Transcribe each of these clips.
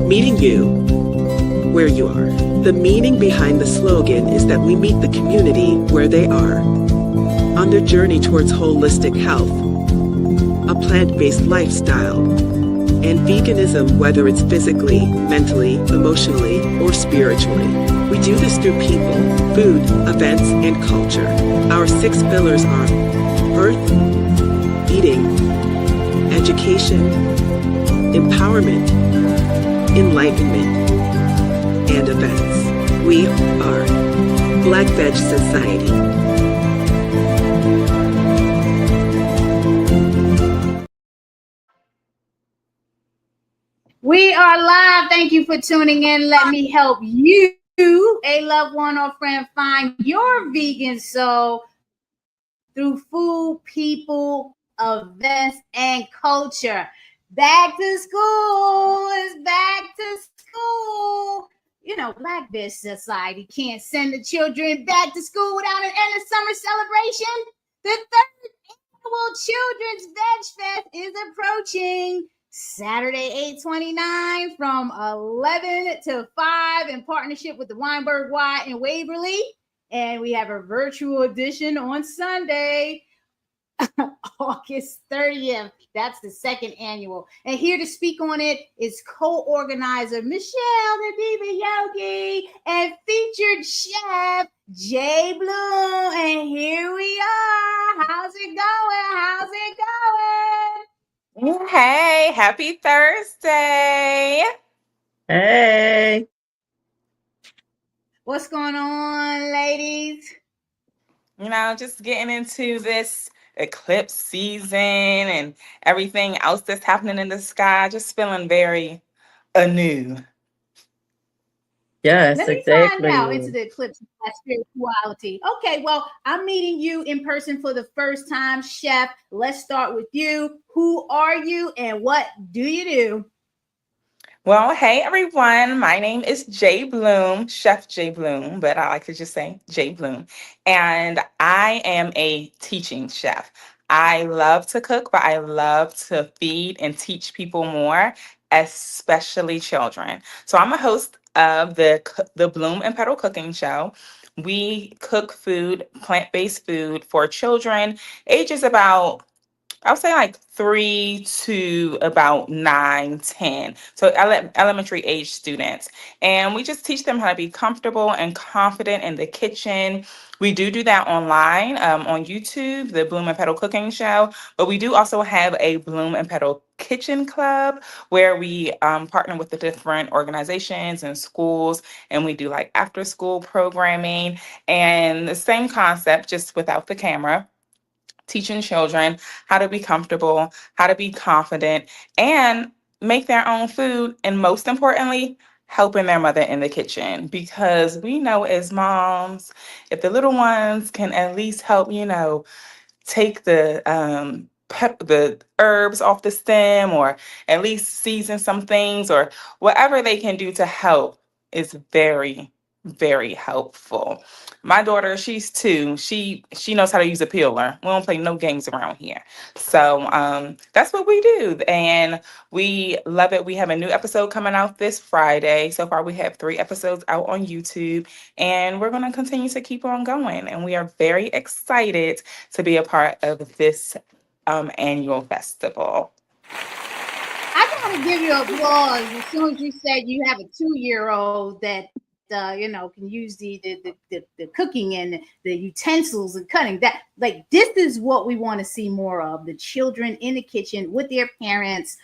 Meeting you where you are. The meaning behind the slogan is that we meet the community where they are on their journey towards holistic health, a plant-based lifestyle, and veganism, whether it's physically, mentally, emotionally, or spiritually. We do this through people, food, events, and culture. Our 6 pillars are birth, eating, education, empowerment, enlightenment, and events. We are Black Veg Society. We are live. Thank you for tuning in. Let me help you, a loved one or friend, find your vegan soul through food, people, events, and culture. Back to school is back to school. You know, Black Veg Society can't send the children back to school without an end of summer celebration. The 3rd annual Children's Veg Fest is approaching. Saturday, 8/29 from 11 to 5 in partnership with the Weinberg Y in Waverly. And we have a virtual edition on Sunday, August 30th. That's the 2nd annual. And here to speak on it is co-organizer Michelle, the Diva Yogi, and featured chef Jay Bloom. And here we are. How's it going? How's it going? Hey, happy Thursday. Hey. What's going on, ladies? You know, just getting into this eclipse season and everything else that's happening in the sky, just feeling very anew. Yes, Let me exactly. find out into the eclipse of spirituality. Okay, well, I'm meeting you in person for the first time, Chef. Let's start with you. Who are you and what do you do? Well, hey everyone, my name is Jay Bloom, Chef Jay Bloom, but I like to just say Jay Bloom. And I am a teaching chef. I love to cook, but I love to feed and teach people more, especially children. So I'm a host of the Bloom and Petal Cooking Show. We cook food, plant-based food for children, ages about I would say like 3 to about 9, 10. So elementary age students. And we just teach them how to be comfortable and confident in the kitchen. We do that online on YouTube, the Bloom and Petal Cooking Show. But we do also have a Bloom and Petal Kitchen Club where we partner with the different organizations and schools. And we do like after school programming and the same concept, just without the camera, teaching children how to be comfortable, how to be confident, and make their own food. And most importantly, helping their mother in the kitchen. Because we know as moms, if the little ones can at least help, take the herbs off the stem, or at least season some things, or whatever they can do to help, is very, very helpful. My daughter, she's 2. She knows how to use a peeler. We don't play no games around here. So that's what we do, and we love it. We have a new episode coming out this Friday. So far, we have 3 episodes out on YouTube, and we're going to continue to keep on going. And we are very excited to be a part of this annual festival. I gotta give you applause as soon as you said you have a 2-year-old that can use the cooking and the utensils and cutting. That, like, this is what we want to see more of: the children in the kitchen with their parents,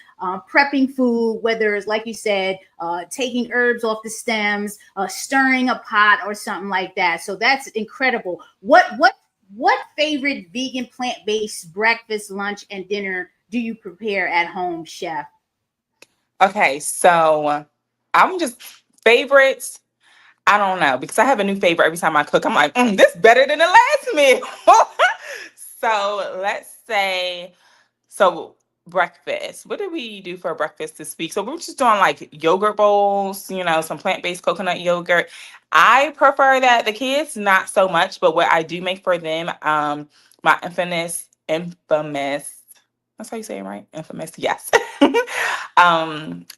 prepping food, whether it's, like you said, taking herbs off the stems, stirring a pot or something like that. So that's incredible. What favorite vegan plant-based breakfast, lunch, and dinner do you prepare at home, Chef? Okay, so I'm just favorites. I don't know, because I have a new favorite every time I cook. I'm like, this better than the last meal. So let's say, breakfast. What did we do for breakfast this week? So we're just doing like yogurt bowls, some plant-based coconut yogurt. I prefer that. The kids, not so much, but what I do make for them, my infamous, that's how you say it, right? Infamous, yes.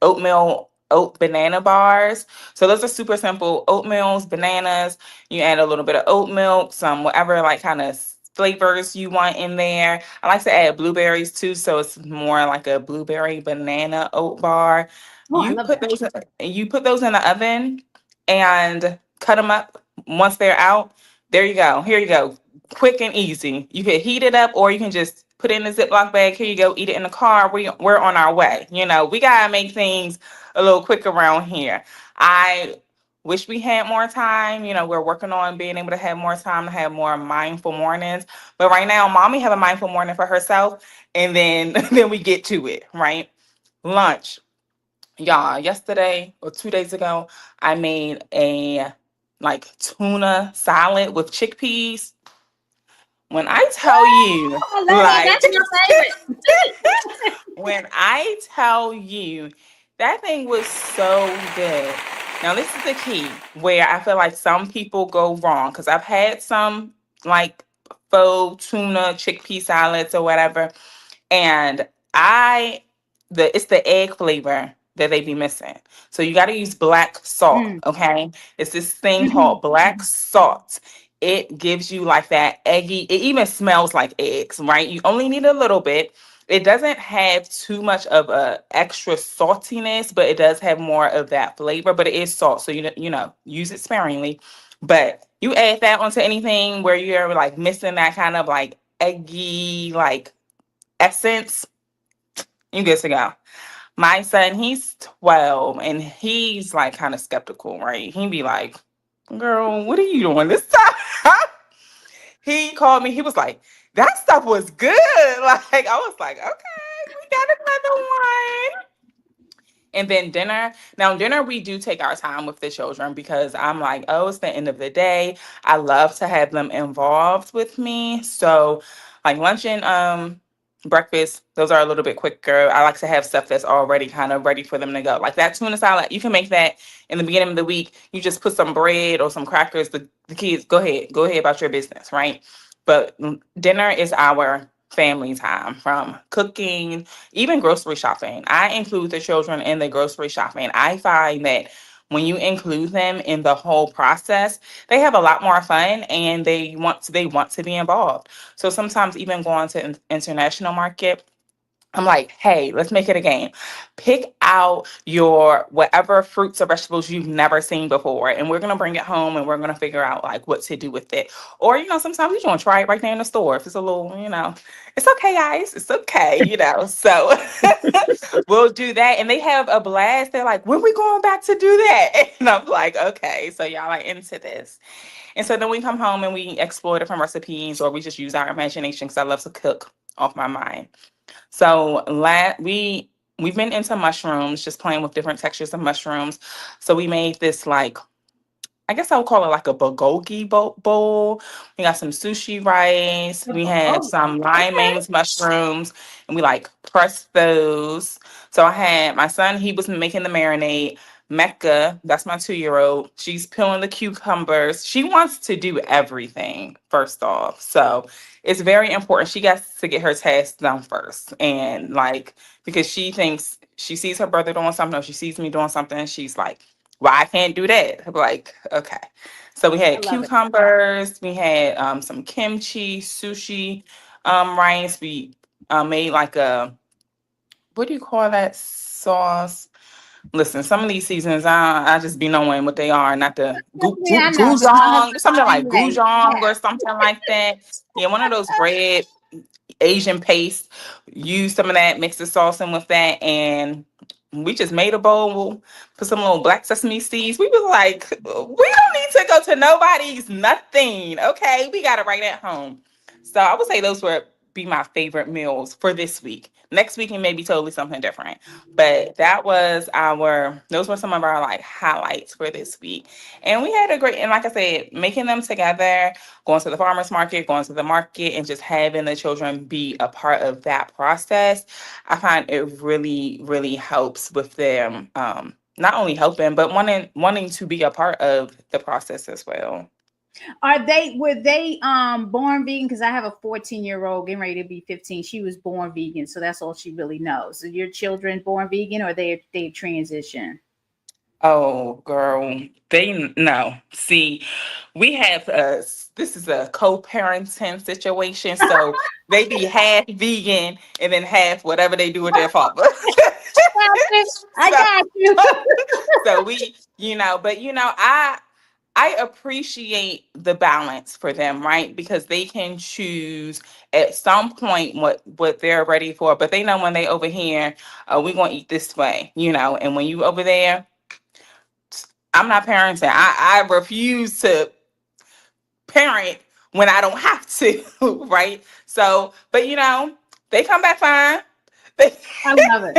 Oatmeal oat banana bars. So those are super simple oatmeals, bananas. You add a little bit of oat milk, some whatever like kind of flavors you want in there. I like to add blueberries too, so it's more like a blueberry banana oat bar. Oh, I love that. You put those in the oven and cut them up once they're out. There you go. Here you go. Quick and easy. You can heat it up or you can just put it in a Ziploc bag. Here you go. Eat it in the car. We're on our way. We got to make things a little quick around here. I wish we had more time. We're working on being able to have more time to have more mindful mornings. But right now, mommy have a mindful morning for herself. And then, then we get to it, right? Lunch. Y'all, yesterday or 2 days ago, I made a like tuna salad with chickpeas. When I tell you, I love that. like, That's my favorite. when I tell you, that thing was so good. Now, this is the key where I feel like some people go wrong because I've had some like faux tuna chickpea salads or whatever, and it's the egg flavor that they be missing. So you got to use black salt, Mm. okay? It's this thing Mhm. called black salt. It gives you like that eggy, it even smells like eggs, right? You only need a little bit. It doesn't have too much of a extra saltiness, but it does have more of that flavor, but it is salt. So use it sparingly. But you add that onto anything where you're like missing that kind of like eggy like essence, you good to go. My son, he's 12 and he's like kind of skeptical, right? He be like, girl, what are you doing this time? He called me, he was like, that stuff was good. Like, I was like, okay, we got another one. And then dinner. Now, dinner, we do take our time with the children because I'm like, oh, it's the end of the day. I love to have them involved with me. So, like lunch and breakfast, those are a little bit quicker. I like to have stuff that's already kind of ready for them to go. Like that tuna salad, you can make that in the beginning of the week. You just put some bread or some crackers. The kids, go ahead about your business, right? But dinner is our family time from cooking, even grocery shopping. I include the children in the grocery shopping. I find that when you include them in the whole process, they have a lot more fun and they want to be involved. So sometimes even going to international market, I'm like, hey, let's make it a game. Pick out your whatever fruits or vegetables you've never seen before, and we're gonna bring it home and we're gonna figure out like what to do with it. Or, sometimes you want to try it right there in the store. If it's a little, it's okay, guys. It's okay. So we'll do that. And they have a blast. They're like, when we going back to do that? And I'm like, okay, so y'all are into this. And so then we come home and we explore different recipes or we just use our imagination because I love to cook off my mind. So we've been into mushrooms, just playing with different textures of mushrooms. So we made this like, I guess I would call it like a bulgogi bowl. We got some sushi rice. We had Oh, some okay. limeanes mushrooms, and we like pressed those. So I had my son, he was making the marinade. Mecca, that's my 2-year-old. She's peeling the cucumbers. She wants to do everything, first off. So it's very important. She gets to get her tasks done first. And like, because she sees her brother doing something, or she sees me doing something, she's like, well, I can't do that. I'm like, okay. So we I had love it. cucumbers, we had some kimchi, sushi, rice. We made like what do you call that sauce? Listen, some of these seasons, I just be knowing what they are, not the Yeah, I know. goujong, something like Right. goujong Yeah. or something like that. Yeah, one of those bread Asian paste. Use some of that, mix the sauce in with that, and we just made a bowl. Put some little black sesame seeds. We was like, we don't need to go to nobody's nothing. Okay, we got it right at home. So I would say those would be my favorite meals for this week. Next week it may be totally something different, but those were some of our like highlights for this week. And we had a great, and like I said, making them together, going to the farmer's market, going to the market, and just having the children be a part of that process. I find it really, really helps with them, not only helping, but wanting to be a part of the process as well. Were they born vegan? Because I have a 14-year-old getting ready to be 15. She was born vegan, so that's all she really knows. Are your children born vegan or they transition? Oh, girl, they no. See, we have this is a co-parenting situation, so they be half vegan and then half whatever they do with their father. I so, got you. so we, but I appreciate the balance for them, right? Because they can choose at some point what they're ready for, but they know when they over here, we're gonna eat this way, and when you over there, I'm not parenting. I refuse to parent when I don't have to, right? So, but they come back fine. They, I love it.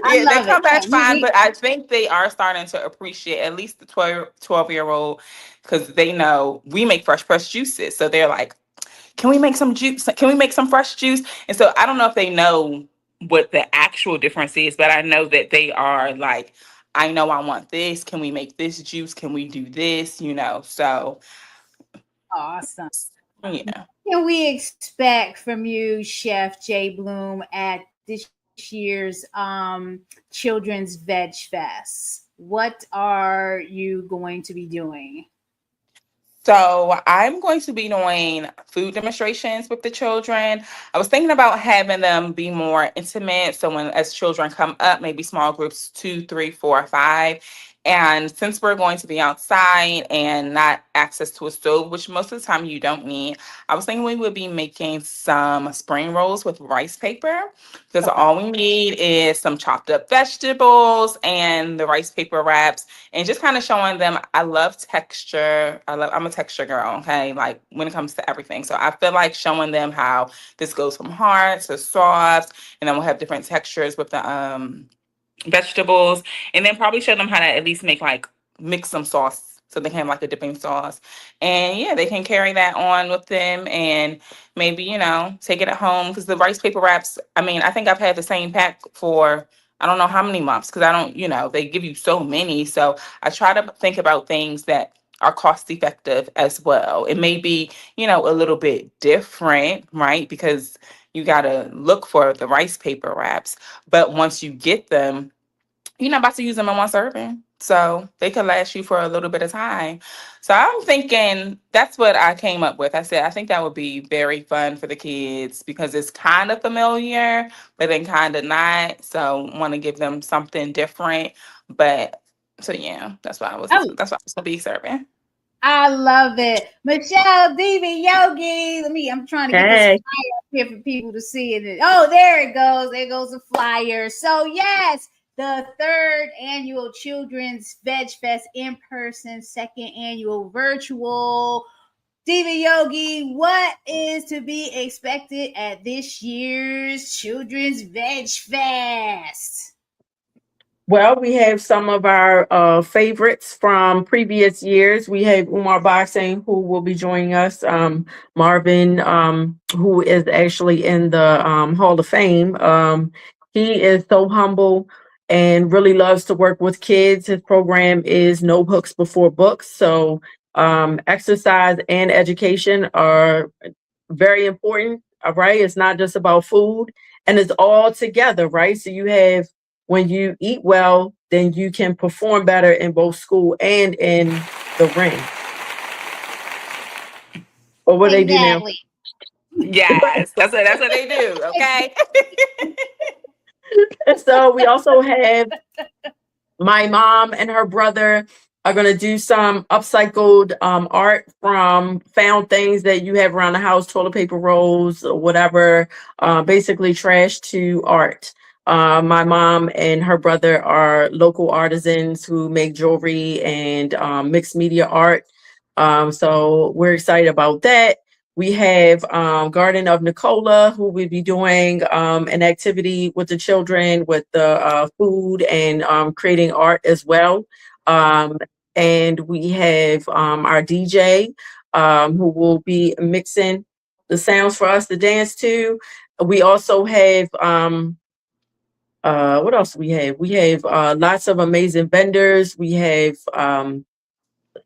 I yeah, they love it. come back Yeah, fine, but I think they are starting to appreciate at least the 12-year old because they know we make fresh pressed juices. So they're like, can we make some juice? Can we make some fresh juice? And so I don't know if they know what the actual difference is, but I know that they are like, I know I want this. Can we make this juice? Can we do this? So awesome. yeah. Can we expect from you, Chef Jay Bloom, at this year's Children's Veg Fest? What are you going to be doing? So I'm going to be doing food demonstrations with the children. I was thinking about having them be more intimate. So when as children come up, maybe small groups, 2, 3, 4, 5. And since we're going to be outside and not access to a stove, which most of the time you don't need, I was thinking we would be making some spring rolls with rice paper because Okay. all we need is some chopped up vegetables and the rice paper wraps and just kind of showing them I love texture. I'm a texture girl, okay? Like when it comes to everything. So I feel like showing them how this goes from hard to soft, and then we'll have different textures with the vegetables, and then probably show them how to at least make like mix some sauce so they can have like a dipping sauce. And yeah, they can carry that on with them and maybe, take it at home because the rice paper wraps, I mean, I think I've had the same pack for I don't know how many months because I don't, they give you so many. So I try to think about things that are cost effective as well. It may be, a little bit different, right? Because you got to look for the rice paper wraps. But once you get them, you're not about to use them in one serving. So they could last you for a little bit of time. So I'm thinking that's what I came up with. I said, I think that would be very fun for the kids because it's kind of familiar, but then kind of not. So want to give them something different. But so yeah, Oh, that's what I was gonna be serving. I love it. Michelle, Diva Yogi. I'm trying to get this Hey. flyer up here for people to see it. Oh, there it goes. There goes the flyer. So, yes, the third annual Children's Veg Fest in person, second annual virtual. Diva Yogi, what is to be expected at this year's Children's Veg Fest? Well, we have some of our favorites from previous years. We have Umar Boxing, who will be joining us. Marvin, who is actually in the Hall of Fame. He is so humble and really loves to work with kids. His program is No Hooks Before Books. So exercise and education are very important. All right. It's not just about food and it's all together, right? So you have when you eat well, then you can perform better in both school and in the ring. Or what they do now. Exactly. Yes, that's what they do. Okay. And so we also have my mom and her brother are going to do some upcycled art from found things that you have around the house, toilet paper rolls or whatever, basically trash to art. My mom and her brother are local artisans who make jewelry and mixed media art. So we're excited about that. We have Garden of Nicola, who will be doing an activity with the children with the food and creating art as well. Um, and we have our DJ who will be mixing the sounds for us to dance to. We also have what else do we have? We have lots of amazing vendors. We have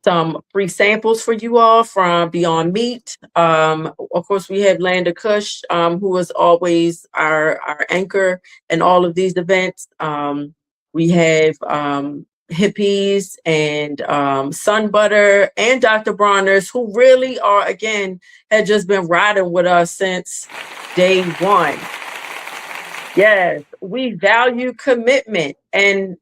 some free samples for you all from Beyond Meat. Of course, we have Landa Kush, who is always our anchor in all of these events. We have hippies and Sun Butter and Dr. Bronner's, who really are, again, had just been riding with us since day one. Yes, we value commitment, and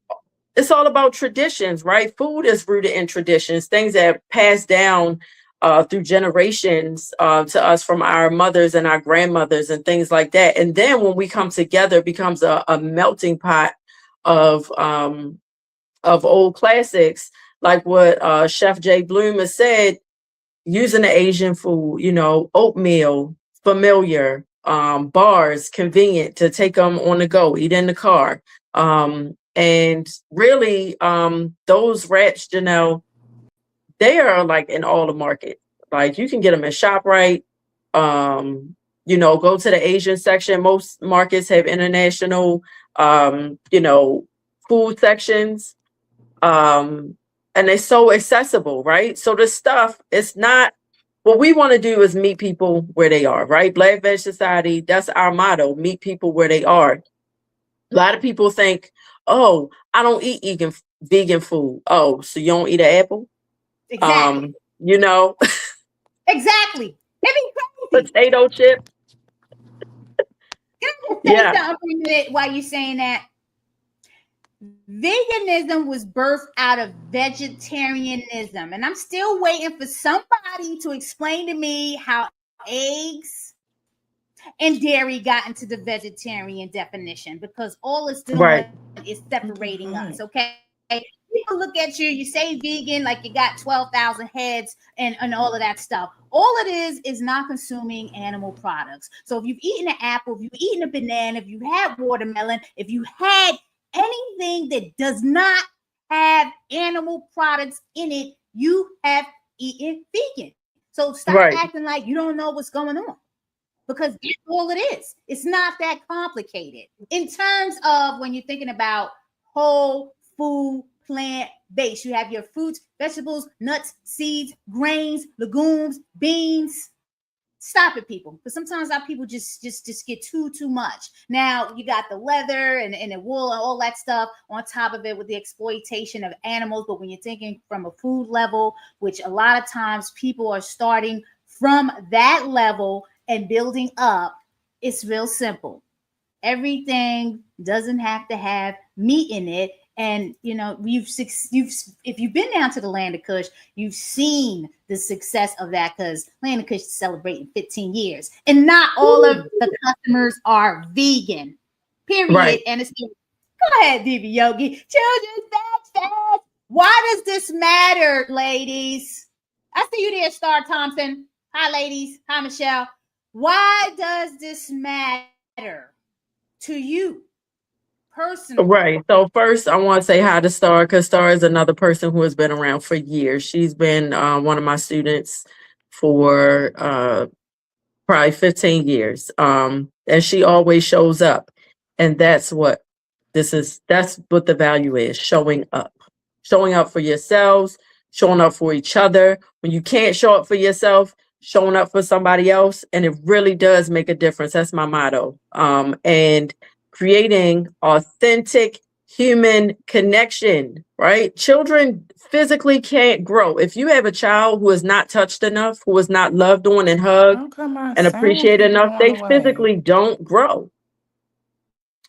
it's all about traditions, right? Food is rooted in traditions, things that have passed down through generations to us from our mothers and our grandmothers and things like that. And then when we come together, it becomes a melting pot of old classics, like what Chef Jay Bloom has said, using the Asian food, you know, oatmeal, familiar, bars, convenient to take them on the go, eat in the car. And really, those wraps, Janelle, they are like in all the market. Like you can get them at ShopRite. You know, go to the Asian section. Most markets have international, you know, food sections. And they're so accessible, right? So the stuff, it's not, what we want to do is meet people where they are, right? Black Veg Society, that's our motto, meet people where they are. A lot of people think, oh, I don't eat vegan food. Oh, so you don't eat an apple? Exactly. You know? Exactly. Potato chip. Can I just say something for a minute while you're saying that? Veganism was birthed out of vegetarianism, and I'm still waiting for somebody to explain to me how eggs and dairy got into the vegetarian definition, because all it's doing is separating us. Okay, people look at you, you say vegan like you got 12,000 heads and all of that stuff. All it is not consuming animal products. So if you've eaten an apple, if you've eaten a banana, if you had watermelon, if you had anything that does not have animal products in it, you have eaten vegan. So stop acting like you don't know what's going on, because that's all it is. It's not that complicated in terms of when you're thinking about whole food, plant-based. You have your fruits, vegetables, nuts, seeds, grains, legumes, beans. Stop it, people, because sometimes our people just get too much. Now you got the leather and the wool and all that stuff on top of it with the exploitation of animals. But when you're thinking from a food level, which a lot of times people are starting from that level and building up, it's real simple. Everything doesn't have to have meat in it. And, you know, if you've been down to the Land of Kush, you've seen the success of that, because Land of Kush is celebrating 15 years. And not all of the customers are vegan, period. Right. And it's, go ahead, Diva Yogi. Children's Backstage. Why does this matter, ladies? I see you there, Star Thompson. Hi, ladies. Hi, Michelle. Why does this matter to you personally? Right. So first, I want to say hi to Star, because Star is another person who has been around for years. She's been one of my students for probably 15 years. And she always shows up. And that's what that's what the value is, showing up. Showing up for yourselves, showing up for each other. When you can't show up for yourself, showing up for somebody else. And it really does make a difference. That's my motto. And creating authentic human connection, right? Children physically can't grow. If you have a child who is not touched enough, who is not loved on and hugged and appreciated enough, they physically don't grow,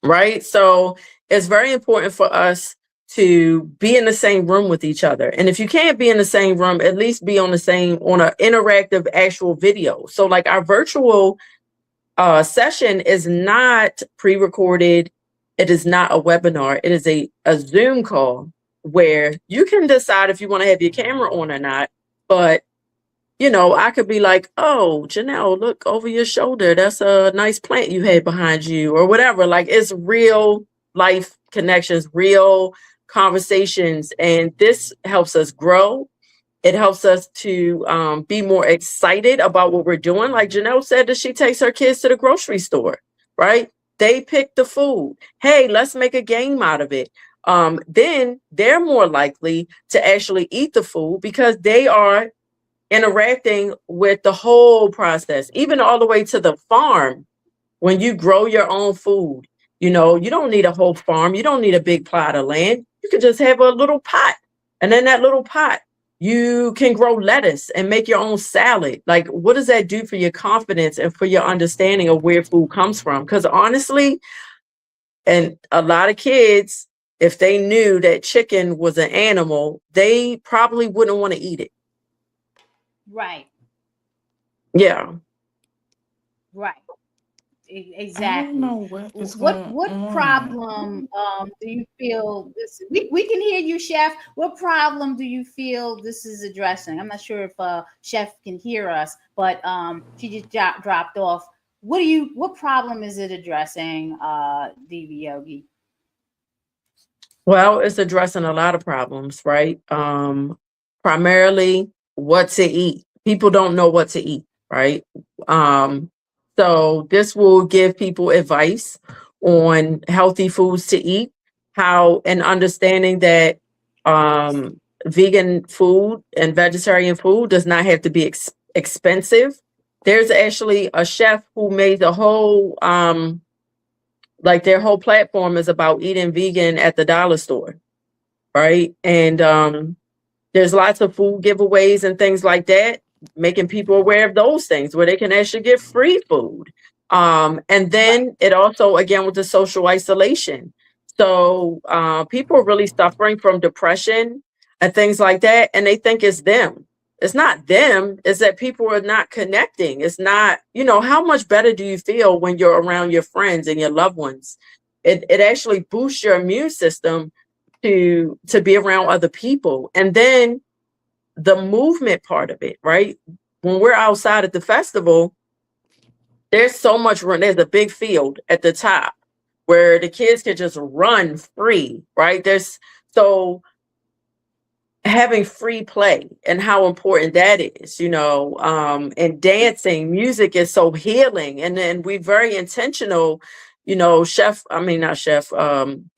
right? So it's very important for us to be in the same room with each other. And if you can't be in the same room, at least be on an interactive actual video. So like our virtual session is not pre-recorded. It is not a webinar. It is a Zoom call where you can decide if you want to have your camera on or not. But, you know, I could be like, oh, Janelle, look over your shoulder. That's a nice plant you had behind you, or whatever. Like, it's real life connections, real conversations. And this helps us grow. It helps us to be more excited about what we're doing. Like Janelle said, that she takes her kids to the grocery store, right? They pick the food. Hey, let's make a game out of it. Then they're more likely to actually eat the food because they are interacting with the whole process, even all the way to the farm. When you grow your own food, you know, you don't need a whole farm. You don't need a big plot of land. You could just have a little pot. And in that little pot, you can grow lettuce and make your own salad. Like, what does that do for your confidence and for your understanding of where food comes from? Because honestly, and a lot of kids, if they knew that chicken was an animal, they probably wouldn't want to eat it. Right. Yeah. Right. I Exactly. don't know what is going What on. problem do you feel this? We can hear you, Chef. What problem do you feel this is addressing? I'm not sure if Chef can hear us, but she just dropped off. What problem is it addressing, Diva Yogi? Well, it's addressing a lot of problems, right? Primarily what to eat. People don't know what to eat, right? So this will give people advice on healthy foods to eat, how and understanding that vegan food and vegetarian food does not have to be expensive. There's actually a chef who made the whole like their whole platform is about eating vegan at the dollar store, right? And there's lots of food giveaways and things like that, making people aware of those things where they can actually get free food. And then it also, again, with the social isolation. So people are really suffering from depression and things like that, and they think it's them. It's not them, it's that people are not connecting. It's not, you know, how much better do you feel when you're around your friends and your loved ones? It actually boosts your immune system to be around other people. And then the movement part of it, right? When we're outside at the festival, there's so much room. There's a big field at the top where the kids can just run free, right? There's so having free play and how important that is, you know, and dancing, music is so healing. And then we're very intentional, you know, DJ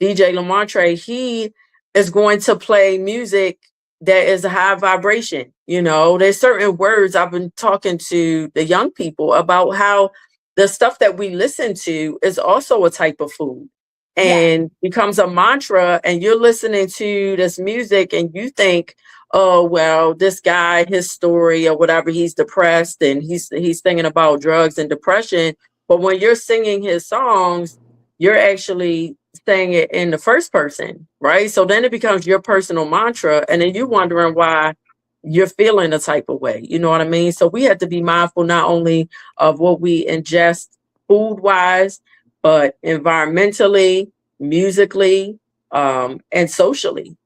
Lamontre, he is going to play music that is a high vibration. You know, there's certain words. I've been talking to the young people about how the stuff that we listen to is also a type of food and becomes a mantra. And you're listening to this music and you think, oh, well, this guy, his story or whatever, he's depressed and he's thinking about drugs and depression. But when you're singing his songs, you're actually saying it in the first person, right? So then it becomes your personal mantra. And then you're wondering why you're feeling a type of way. You know what I mean? So we have to be mindful not only of what we ingest food wise, but environmentally, musically, and socially.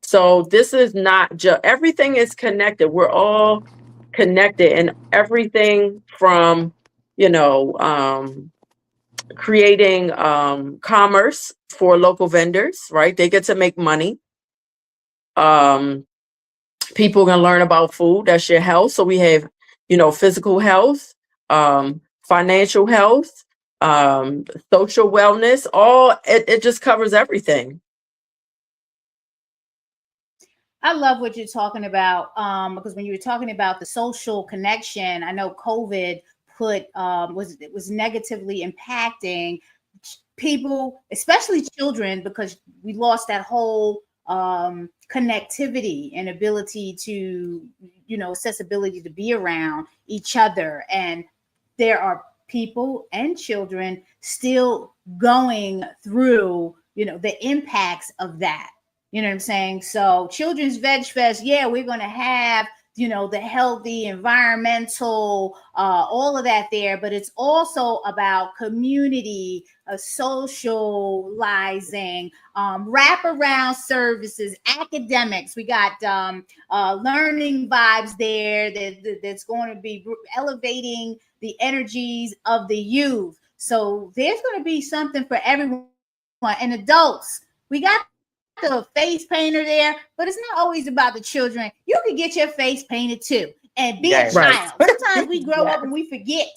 So this is not just, everything is connected. We're all connected, and everything from, you know, creating commerce for local vendors, right? They get to make money. People are going to learn about food. That's your health. So we have, you know, physical health, financial health, social wellness, it just covers everything. I love what you're talking about, because when you were talking about the social connection, I know COVID was negatively impacting people, especially children, because we lost that whole connectivity and ability to, you know, accessibility to be around each other. And there are people and children still going through, you know, the impacts of that. You know what I'm saying? So Children's Veg Fest, yeah, we're going to have, you know, the healthy, environmental, all of that there. But it's also about community, socializing, wraparound services, academics. We got learning vibes there that's going to be elevating the energies of the youth. So there's going to be something for everyone. And adults, we got the face painter there, but it's not always about the children. You can get your face painted too and be a child. Sometimes we grow up and we forget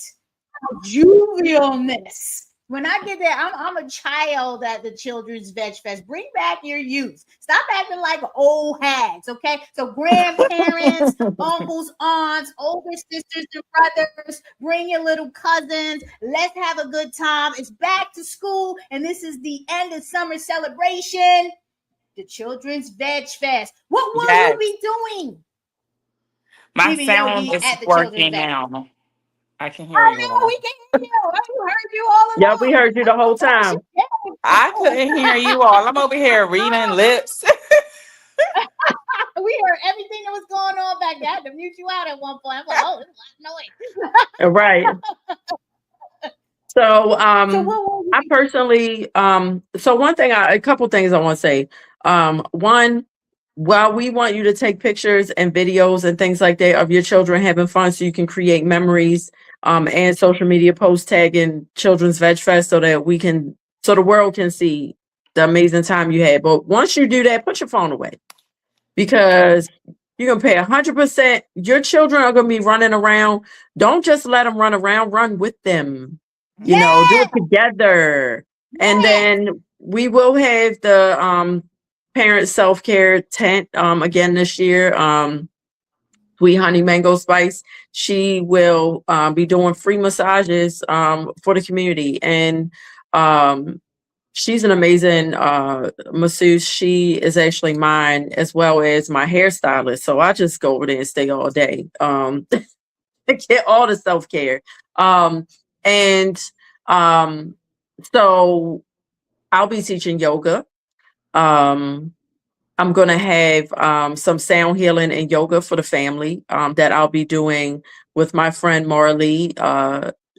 our juvenilness. When I get there, I'm a child at the Children's Veg Fest. Bring back your youth. Stop acting like old hags, okay? So grandparents, uncles, aunts, older sisters and brothers, bring your little cousins. Let's have a good time. It's back to school, and this is the end of summer celebration. the Children's Veg Fest. What will Yes. you be doing? My Diva sound Yogi is at the working Children's Veg. now. I can hear Oh you no, all. we can't hear you. We heard you all Yeah, along. we heard you the whole time. I couldn't hear you all. I'm over here reading lips. We heard everything that was going on back there. I had to mute you out at one point. I'm like, oh, there's a lot of noise. Right. So, So what will you I be personally, so a couple things I want to say. One, while we want you to take pictures and videos and things like that of your children having fun so you can create memories, and social media posts tagging Children's Veg Fest so the world can see the amazing time you had. But once you do that, put your phone away, because you're going to pay 100%. Your children are going to be running around. Don't just let them run around, run with them. Do it together. And then we will have the parent self-care tent again this year. Sweet Honey Mango Spice, she will be doing free massages for the community. And she's an amazing masseuse. She is actually mine as well as my hairstylist. So I just go over there and stay all day. Get all the self-care. And so I'll be teaching yoga. I'm going to have some sound healing and yoga for the family that I'll be doing with my friend Marley.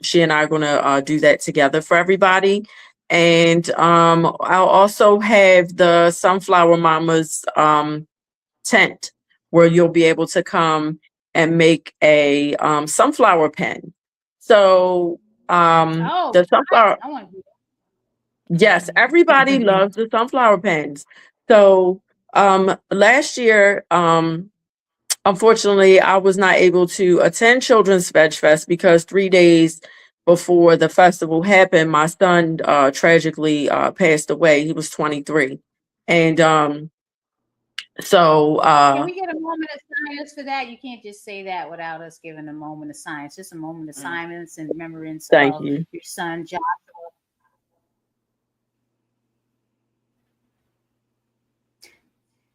She and I are going to do that together for everybody. And I'll also have the Sunflower Mamas tent where you'll be able to come and make a sunflower pen. So the sunflower, I want to do yes, everybody loves the sunflower pens. So last year, unfortunately, I was not able to attend Children's Veg Fest because 3 days before the festival happened, my son tragically passed away. He was 23. And so Can we get a moment of silence for that? You can't just say that without us giving a moment of silence. Just a moment of silence and remembrance thank of you. your son, Joshua.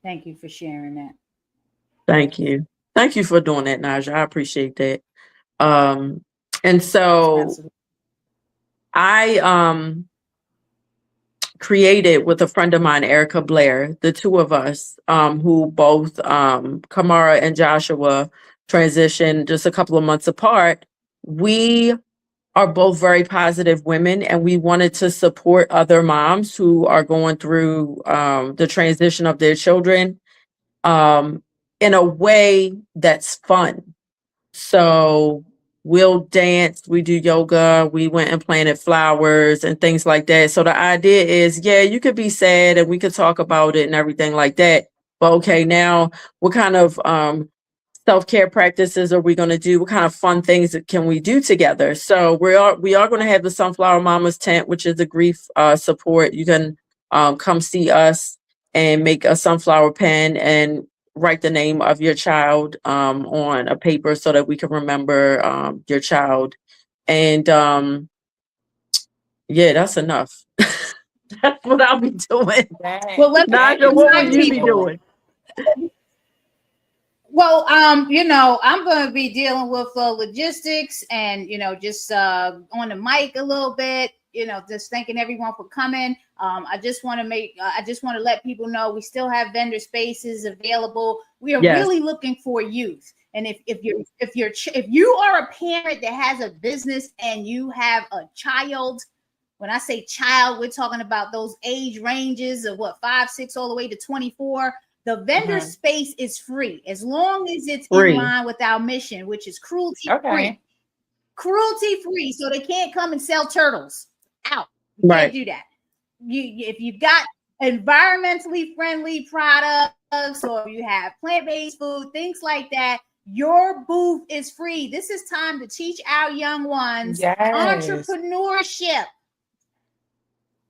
Thank you for sharing that. Thank you. Thank you for doing that, Naijha. I appreciate that. And so Absolutely. I created with a friend of mine, Erica Blair, the two of us, who both Kamara and Joshua transitioned just a couple of months apart. We are both very positive women, and we wanted to support other moms who are going through the transition of their children in a way that's fun. So we'll dance, we do yoga, we went and planted flowers and things like that. So the idea is, yeah, you could be sad and we could talk about it and everything like that. But okay, now what kind of self-care practices are we going to do? What kind of fun things can we do together? So we are going to have the Sunflower Mamas tent, which is a grief support. You can come see us and make a sunflower pen and write the name of your child on a paper so that we can remember your child. And yeah, that's enough. That's what I'll be doing. Well, let me Naijha, what will you be people. doing? Well, I'm going to be dealing with logistics and, just on the mic a little bit, just thanking everyone for coming. I just want to let people know we still have vendor spaces available. We are really looking for youth. And if you are a parent that has a business and you have a child, when I say child, we're talking about those age ranges of 5, 6, all the way to 24. The vendor space is free as long as it's in line with our mission, which is cruelty free. Cruelty free, so they can't come and sell turtles out. You can't do that. If you've got environmentally friendly products or you have plant-based food, things like that, your booth is free. This is time to teach our young ones entrepreneurship.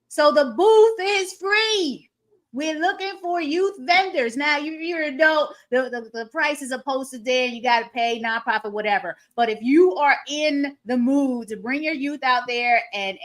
So the booth is free. We're looking for youth vendors. Now you're an adult, the prices are posted there, you got to pay, nonprofit, whatever. But if you are in the mood to bring your youth out there and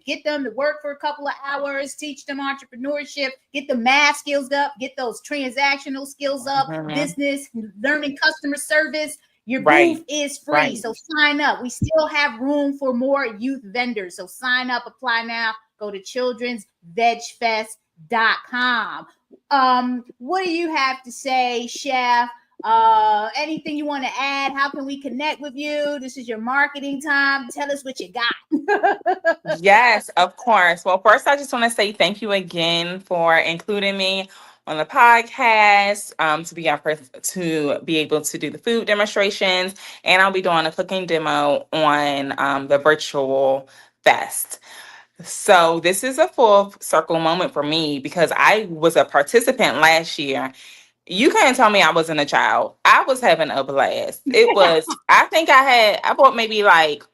get them to work for a couple of hours, teach them entrepreneurship, get the math skills up, get those transactional skills up, business, learning customer service, your booth is free. So sign up. We still have room for more youth vendors. So sign up, apply now. Go to childrensvegfest.com. What do you have to say, Chef? Anything you want to add? How can we connect with you? This is your marketing time. Tell us what you got. Yes, of course. Well, first, I just want to say thank you again for including me on the podcast, to be able to do the food demonstrations, and I'll be doing a cooking demo on the virtual fest. So this is a full circle moment for me because I was a participant last year. You can't tell me I wasn't a child. I was having a blast. It was, I bought maybe like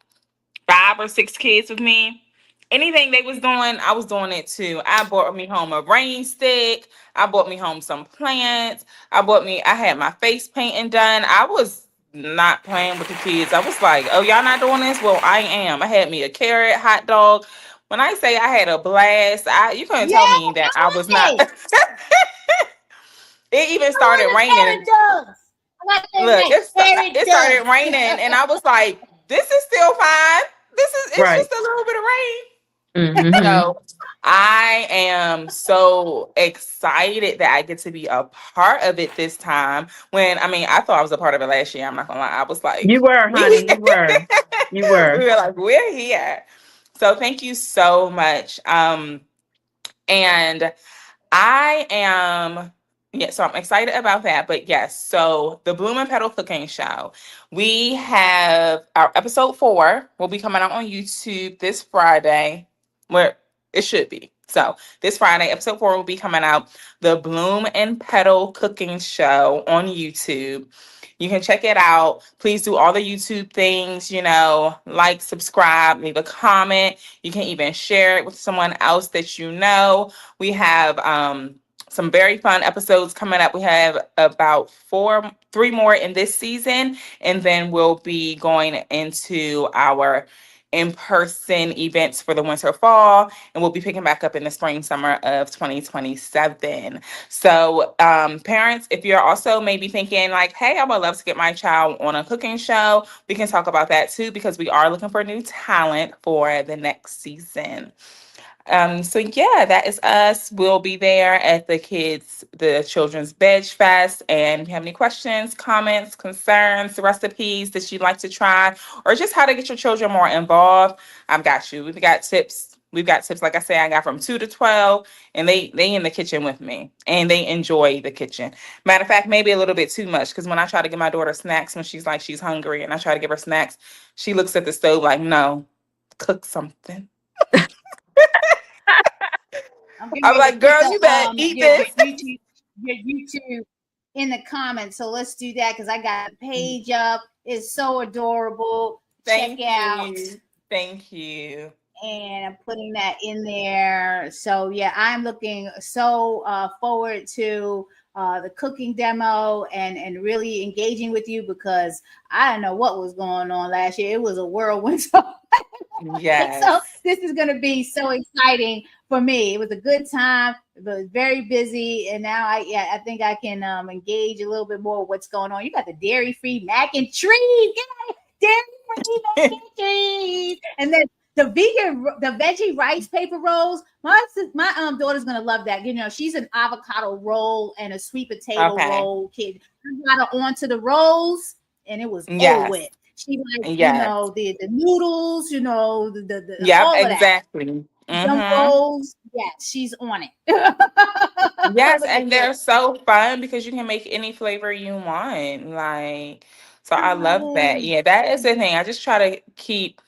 5 or 6 kids with me. Anything they was doing, I was doing it too. I bought me home a rain stick. I bought me home some plants. I had my face painting done. I was not playing with the kids. I was like, oh, y'all not doing this? Well, I am. I had me a carrot hot dog. When I say I had a blast, you couldn't tell me that I was not. It even started raining. Look, it started raining, and I was like, this is still fine. It's just a little bit of rain. So I am so excited that I get to be a part of it this time. I thought I was a part of it last year. I'm not gonna lie. I was like, you were, honey. You were. We were like, we're here. So thank you so much. And I am, so I'm excited about that. But yes, so the Bloom and Petal Cooking Show, we have our episode 4 will be coming out on YouTube this Friday, where it should be. So this Friday, episode 4 will be coming out, the Bloom and Petal Cooking Show on YouTube. You can check it out. Please do all the YouTube things, like, subscribe, leave a comment. You can even share it with someone else that you know. We have some very fun episodes coming up. We have about 3 more in this season, and then we'll be going into our in-person events for the winter fall, and we'll be picking back up in the spring summer of 2027. So parents, if you're also maybe thinking like, hey, I would love to get my child on a cooking show, we can talk about that too, because we are looking for new talent for the next season. So yeah, that is us. We'll be there at the Children's Veg Fest. And if you have any questions, comments, concerns, recipes that you'd like to try, or just how to get your children more involved, I've got you. We've got tips. Like I say, I got from 2 to 12, and they in the kitchen with me, and they enjoy the kitchen. Matter of fact, maybe a little bit too much, because when I try to give my daughter snacks when she's hungry, and I try to give her snacks, she looks at the stove like, no, cook something. I'm like, girl, you better eat this. Your YouTube in the comments. So let's do that, because I got a page up. It's so adorable. Check out. Thank you. And I'm putting that in there. So yeah, I'm looking so forward to the cooking demo and really engaging with you, because I don't know what was going on last year. It was a whirlwind. Yes. So this is going to be so exciting for me. It was a good time. It was very busy, and now I think I can engage a little bit more with what's going on. You got the dairy-free mac and cheese, dairy-free mac and cheese, and then the veggie rice paper rolls. My daughter's gonna love that. She's an avocado roll and a sweet potato roll kid. I got her onto the rolls, and it was over with. She likes, the noodles, the all of exactly. Some rolls, she's on it. Yes, and they're so fun because you can make any flavor you want. So I love that. Yeah, that is the thing. I just try to keep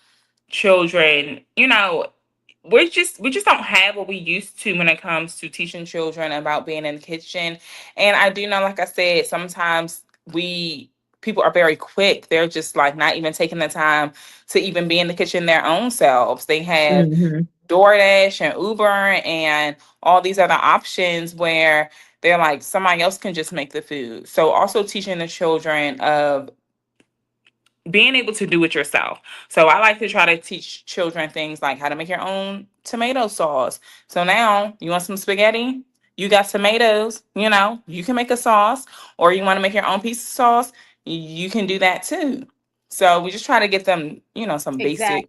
children, we just don't have what we used to when it comes to teaching children about being in the kitchen. And I do know, like I said, sometimes we people are very quick. They're just like not even taking the time to even be in the kitchen their own selves. They have Mhm. DoorDash and Uber and all these other options where they're like somebody else can just make the food. So also teaching the children of being able to do it yourself. So I like to try to teach children things like how to make your own tomato sauce. So now you want some spaghetti? You got tomatoes, you can make a sauce, or you want to make your own piece of sauce, you can do that too. So we just try to get them, Exactly.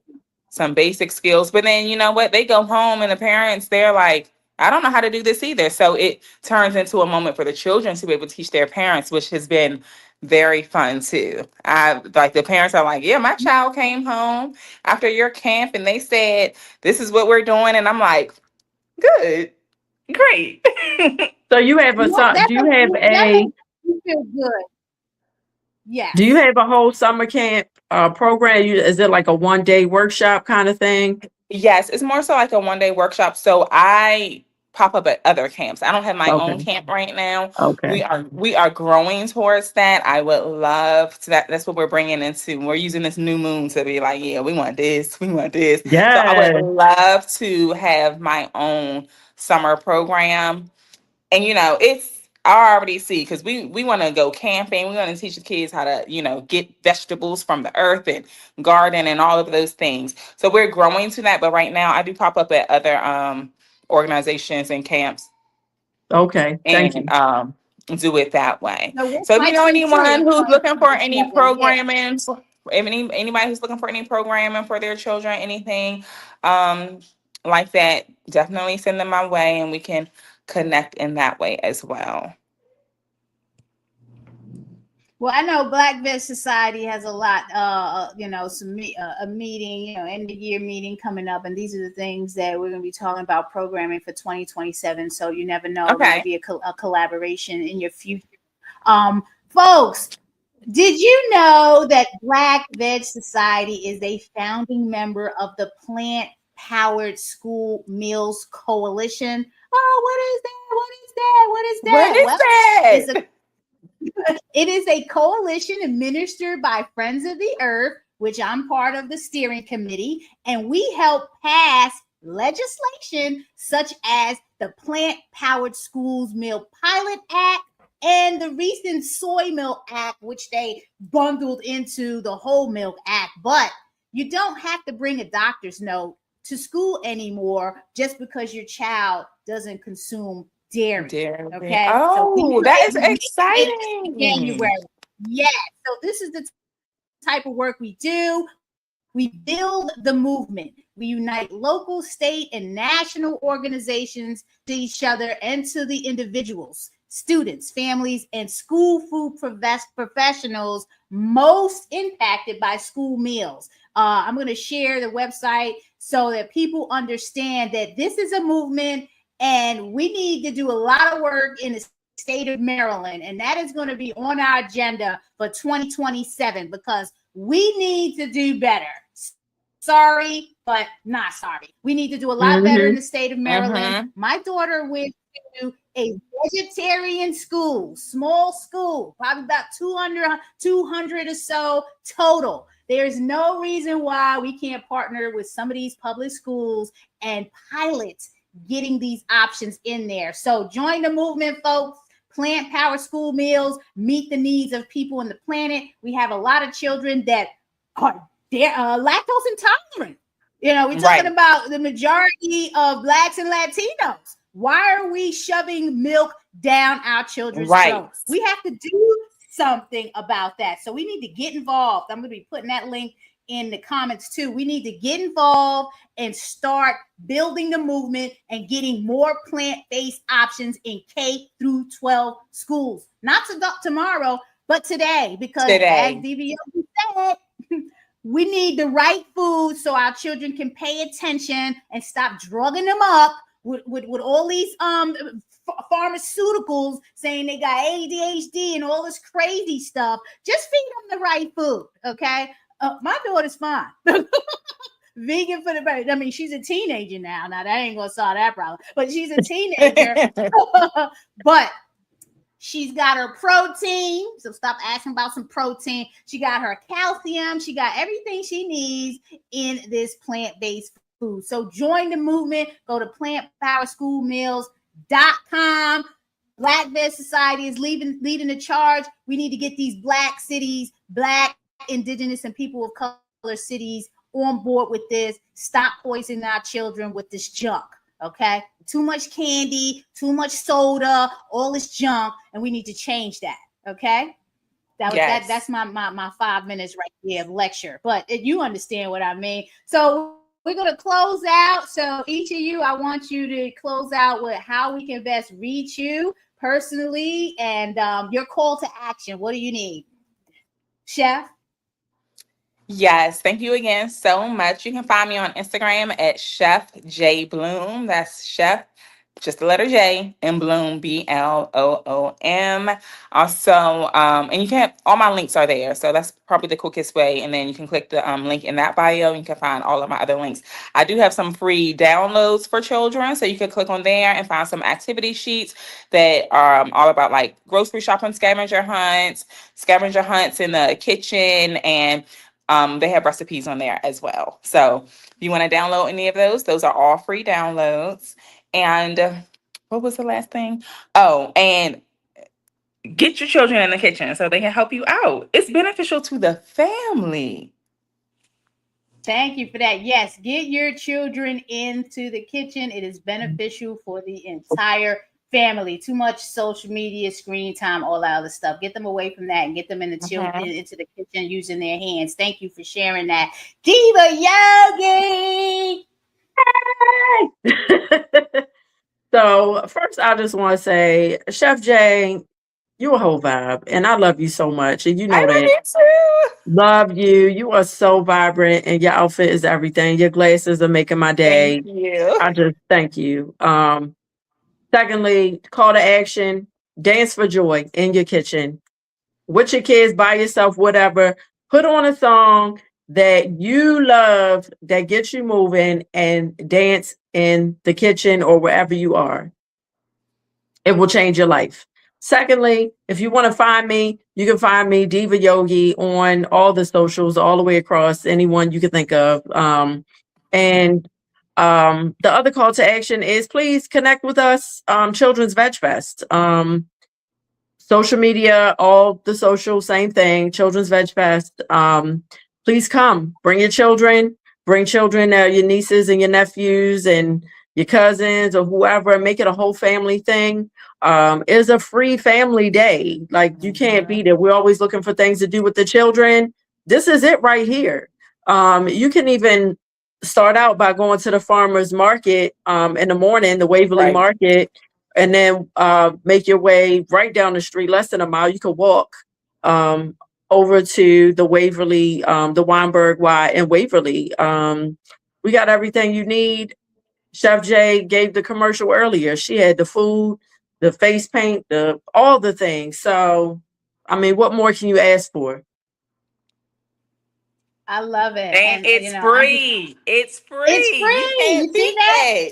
some basic skills. But then you know what? They go home and the parents, they're like, I don't know how to do this either. So it turns into a moment for the children to be able to teach their parents, which has been very fun too. I like the parents are like, yeah, my child came home after your camp and they said this is what we're doing, and I'm like, good, great. So you have a Well, son? that makes you feel good. Do you Yes. have a whole summer camp program? Is it like a 1-day workshop kind of thing? Yes, it's more so like a 1-day workshop. So I pop up at other camps. I don't have my Okay. own camp right now. Okay. We are growing towards that. I would love to that's what we're bringing into. We're using this new moon to be like, yeah, we want this, we want this. So I would Yeah. love to have my own summer program. And it's I already see because we want to go camping. We want to teach the kids how to get vegetables from the earth and garden and all of those things. So we're growing to that. But right now, I do pop up at other organizations and camps Okay. Thank and you. do it that way. So we're So if you know fighting too anyone in who's looking for any 2027. Yeah. programming, anybody who's looking for any programming for their children, anything um, like that, definitely send them my way, and we can connect in that way as well. Well, I know Black Veg Society has a lot, a meeting, end of year meeting coming up, and these are the things that we're going to be talking about programming for 2027. So you never know, it might Okay. be a collaboration in your future. Folks, did you know that Black Veg Society is a founding member of the Plant Powered School Meals Coalition? Oh, what is that? What is that? What is What that? is Well, that? it's a it is a coalition administered by Friends of the Earth, which I'm part of the steering committee, and we help pass legislation such as the Plant Powered Schools Meal Pilot Act and the recent Soy Milk Act, which they bundled into the Whole Milk Act. But you don't have to bring a doctor's note to school anymore just because your child doesn't consume dairy. Dairy. Okay. Oh, So that is it exciting. January. Yes. So this is the type of work we do. We build the movement. We unite local, state, and national organizations to each other and to the individuals, students, families, and school food professionals most impacted by school meals. I'm going to share the website so that people understand that this is a movement and we need to do a lot of work in the state of Maryland. And that is going to be on our agenda for 2027 because we need to do better. Sorry, but not sorry. We need to do a lot better in the state of Maryland. My daughter went to a vegetarian school, small school, probably about 200 or so total. There's no reason why we can't partner with some of these public schools and pilot getting these options in there. So join the movement, folks. Plant Power School Meals, meet the needs of people on the planet. We have a lot of children that are lactose intolerant. We're talking about the majority of Blacks and Latinos. Why are we shoving milk down our children's throats? We have to do something about that. So we need to get involved. I'm going to be putting that link in the comments too. We need to get involved and start building the movement and getting more plant-based options in K through 12 schools. Not tomorrow, but today, because as Diva Yogi said, we need the right food so our children can pay attention and stop drugging them up with all these pharmaceuticals saying they got ADHD and all this crazy stuff. Just feed them the right food, okay? My daughter's fine. Vegan for the baby. I mean, she's a teenager now. Now that ain't gonna solve that problem, but she's a teenager. But She's got her protein, so stop asking about some protein. She got her calcium. She got everything she needs in this plant-based food. So join the movement. Go to plantpowerschoolmeals.com. Black Veg Society is leading the charge. We need to get these Black cities, Black, Indigenous, and people of color cities on board with this. Stop poisoning our children with this junk. Okay, too much candy, too much soda, all this junk, and we need to change that. Okay, that's my 5 minutes right there of lecture. But you understand what I mean. So we're gonna close out. So each of you, I want you to close out with how we can best reach you personally and your call to action. What do you need, Chef? Yes, thank you again so much. You can find me on Instagram at Chef J Bloom. That's Chef, just the letter J, and Bloom, Bloom. Also, and you can, all my links are there. So that's probably the quickest way. And then you can click the link in that bio. And you can find all of my other links. I do have some free downloads for children. So you can click on there and find some activity sheets that are all about like grocery shopping, scavenger hunts in the kitchen, and they have recipes on there as well. So if you want to download any of those are all free downloads. And what was the last thing? Oh, and get your children in the kitchen so they can help you out. It's beneficial to the family. Thank you for that. Yes, get your children into the kitchen. It is beneficial for the entire family. Too much social media, screen time, all that other stuff. Get them away from that and get them in the children into the kitchen using their hands. Thank you for sharing that. Diva Yogi. Hey! So first, I just want to say, Chef Jay, you're a whole vibe, and I love you so much, and you know I love that. you too. Love you. You are so vibrant, and your outfit is everything. Your glasses are making my day. Thank you. I just thank you. Secondly, call to action: dance for joy in your kitchen with your kids, by yourself, whatever. Put on a song that you love that gets you moving, and dance in the kitchen or wherever you are. It will change your life. Secondly, if you want to find me, you can find me, Diva Yogi, on all the socials, all the way across, anyone you can think of. And the other call to action is please connect with us, Children's Veg Fest. Social media, all the social, same thing, Children's Veg Fest. Please come, bring your children, your nieces and your nephews and your cousins or whoever, make it a whole family thing. It's a free family day. Like, you can't beat it. We're always looking for things to do with the children. This is it right here. You can even start out by going to the farmer's market in the morning, the Waverly Market, and then make your way right down the street, less than a mile. You could walk over to the Waverly, the Weinberg Y in Waverly. We got everything you need. Chef Jay gave the commercial earlier. She had the food, the face paint, all the things. So, I mean, what more can you ask for? I love it. And it's free. It's free. It's free. You see that?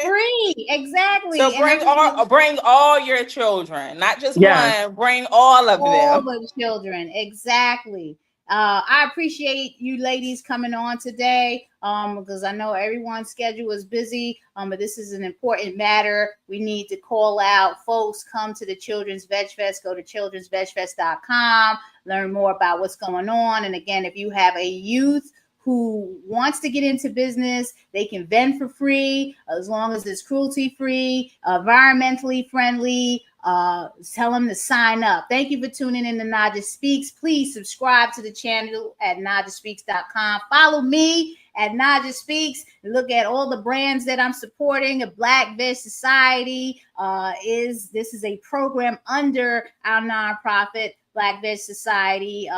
Free. Exactly. So bring all your children, not just one. Bring all of them. All the children. Exactly. I appreciate you ladies coming on today because I know everyone's schedule is busy, but this is an important matter. We need to call out folks, come to the Children's Veg Fest, go to childrensvegfest.com, learn more about what's going on. And again, if you have a youth who wants to get into business, they can vend for free as long as it's cruelty free, environmentally friendly. Tell them to sign up. Thank you for tuning in to Naijha Speaks. Please subscribe to the channel at naijhaspeaks.com. Follow me at Naijha Speaks. Look at all the brands that I'm supporting. A Black Veg Society this is a program under our nonprofit Black Veg Society.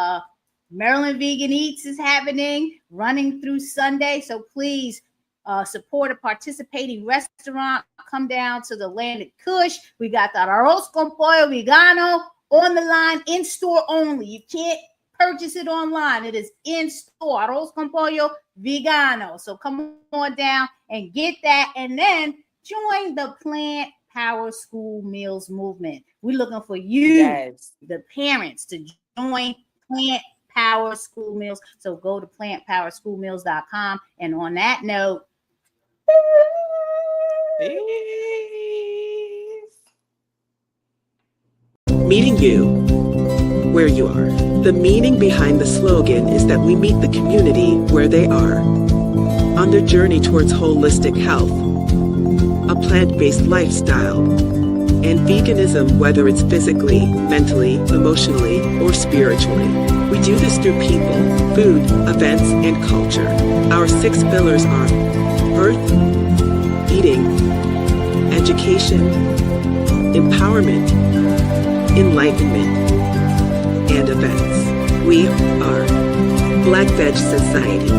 Maryland Vegan Eats is happening, running through Sunday. So please support a participating restaurant. Come down to the Landed Kush. We got the Arroz con Pollo Vegano on the line, in store only. You can't purchase it online. It is in store. Arroz con Pollo Vegano. So come on down and get that. And then join the Plant Power School Meals movement. We're looking for you, Yes. the parents, to join Plant Power School Meals. So go to plantpowerschoolmeals.com. And on that note, Meeting you where you are. The meaning behind the slogan is that we meet the community where they are. On their journey towards holistic health, a plant-based lifestyle, and veganism, whether it's physically, mentally, emotionally, or spiritually. We do this through people, food, events, and culture. Our 6 pillars are earth, eating, education, empowerment, enlightenment, and events. We are Black Veg Society.